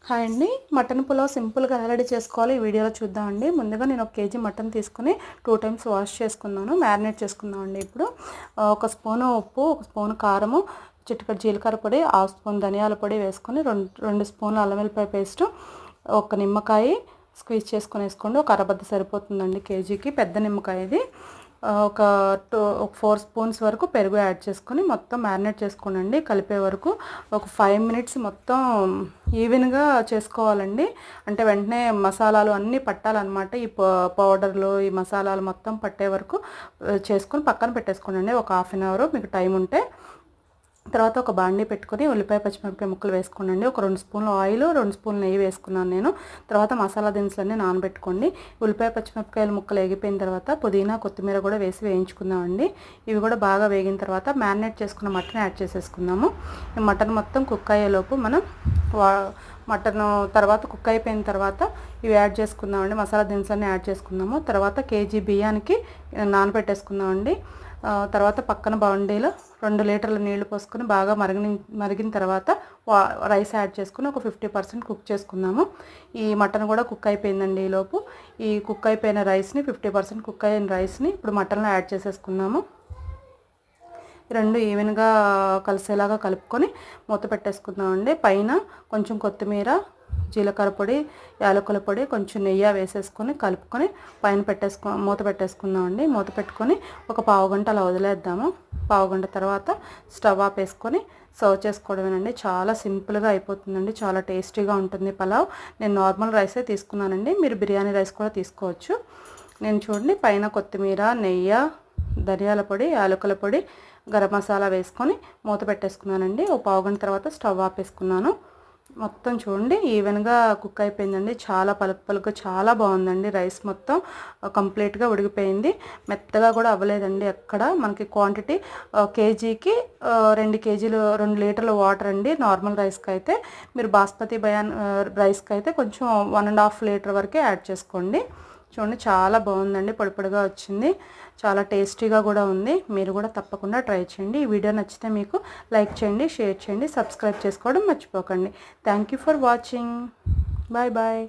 Hi అండి. Mutton pulao సింపుల్గా ఎలా రెడీ చేసుకోవాలి ఈ వీడియోలో చూద్దామండి. ముందుగా నేను 1 కేజీ మటన్ తీసుకుని 2 టైమ్స్ వాష్ చేసుకున్నాను, మ్యారినేట్ చేసుకుందామండి. ఇప్పుడు 1 స్పూను ఉప్పు, 1 స్పూను కారము, చిటికెడు జీలకర్ర పొడి, 1/2 స్పూన్ ధనియాల పొడి వేసుకొని 2 స్పూన్ల అల్లం వెల్లిపాయ పేస్టు, 1 నిమ్మకాయ స్క్వీజ్ చేసుకొని వేసుకోండి. ఒక అరబద్ద సరిపోతుందండి కేజీకి, పెద్ద నిమ్మకాయ ఇది. ఒక 4 స్పూన్స్ వరకు పెరుగు యాడ్ చేసుకొని మొత్తం మ్యారినేట్ చేసుకోనండి కలిపే వరకు. ఒక 5 మినిట్స్ మొత్తం ఈవెన్గా చేసుకోవాలండి. అంటే వెంటనే మసాలాలు అన్నీ పట్టాలన్నమాట. ఈ పౌడర్లు ఈ మసాలాలు మొత్తం పట్టే వరకు చేసుకొని పక్కన పెట్టేసుకోనండి ఒక హాఫ్ అన్ అవర్ మీకు టైం ఉంటే. తర్వాత ఒక బాండీ పెట్టుకొని ఉల్లిపాయ పచ్చిమిరపకాయ ముక్కలు వేసుకోండి. ఒక 2 స్పూన్లు ఆయిల్, 2 స్పూన్లు నెయ్యి వేసుకున్నాను నేను. తర్వాత మసాలా దినుసులన్నీ నానబెట్టుకోండి. ఉల్లిపాయ పచ్చిమిరపకాయల ముక్కలు వేగిపోయిన తర్వాత పుదీనా కొత్తిమీర కూడా వేసి వేయించుకుందామండి. ఇవి కూడా బాగా వేగిన తర్వాత మ్యారినేట్ చేసుకున్న మటన్ యాడ్ చేసేసుకుందాము. ఈ మటన్ మొత్తం కుక్ అయ్యేలోపు మనం మటన్ తర్వాత కుక్ అయిపోయిన తర్వాత ఇవి యాడ్ చేసుకుందామండి. మసాలా దినుసులన్నీ యాడ్ చేసుకుందాము. తర్వాత కేజీ బియ్యానికి నానబెట్టేసుకుందామండి. తర్వాత పక్కన బాండీలో 2 లీటర్ల నీళ్లు పోసుకొని బాగా మరిగిన తర్వాత రైస్ యాడ్ చేసుకుని ఒక 50% కుక్ చేసుకుందాము. ఈ మటన్ కూడా కుక్ అయిపోయిందండి. ఈలోపు ఈ కుక్ అయిపోయిన రైస్ని 50% కుక్ అయిన రైస్ని ఇప్పుడు మటన్లో యాడ్ చేసేసుకుందాము. రెండు ఈవెన్గా కలిసేలాగా కలుపుకొని మూత పెట్టేసుకుందామండి. పైన కొంచెం కొత్తిమీర, జీలకర్ర పొడి, యాలకుల పొడి, కొంచెం నెయ్యి వేసేసుకొని కలుపుకొని పైన మూత పెట్టేసుకుందామండి. మూత పెట్టుకొని ఒక పావుగంట అలా వదిలేద్దాము. పావుగంట తర్వాత స్టవ్ ఆపేసుకొని సర్వ్ చేసుకోవడమేనండి. చాలా సింపుల్గా అయిపోతుందండి. చాలా టేస్టీగా ఉంటుంది పలావ్. నేను నార్మల్ రైసే తీసుకున్నానండి, మీరు బిర్యానీ రైస్ కూడా తీసుకోవచ్చు. నేను చూడండి పైన కొత్తిమీర, నెయ్యి, ధనియాల పొడి, యాలకుల పొడి, గరం మసాలా వేసుకొని మూత పెట్టేసుకున్నానండి. ఒక పావుగంట తర్వాత స్టవ్ ఆపేసుకున్నాను. మొత్తం చూడండి ఈవెన్గా కుక్ అయిపోయిందండి. చాలా పలుకు చాలా బాగుందండి. రైస్ మొత్తం కంప్లీట్గా ఉడికిపోయింది. మెత్తగా కూడా అవ్వలేదండి ఎక్కడ. మనకి క్వాంటిటీ కేజీకి 2 లీటర్ల వాటర్ అండి. నార్మల్ రైస్కి అయితే, మీరు బాస్మతి రైస్కి అయితే కొంచెం 1.5 లీటర్ వరకే యాడ్ చేసుకోండి. చూడండి చాలా బాగుందండి, పొడి పొడిగా వచ్చింది. చాలా టేస్టీగా కూడా ఉంది. మీరు కూడా తప్పకుండా ట్రై చేయండి. ఈ వీడియో నచ్చితే మీకు లైక్ చేయండి, షేర్ చేయండి, సబ్స్క్రైబ్ చేసుకోవడం మర్చిపోకండి. Thank you for watching. Bye bye.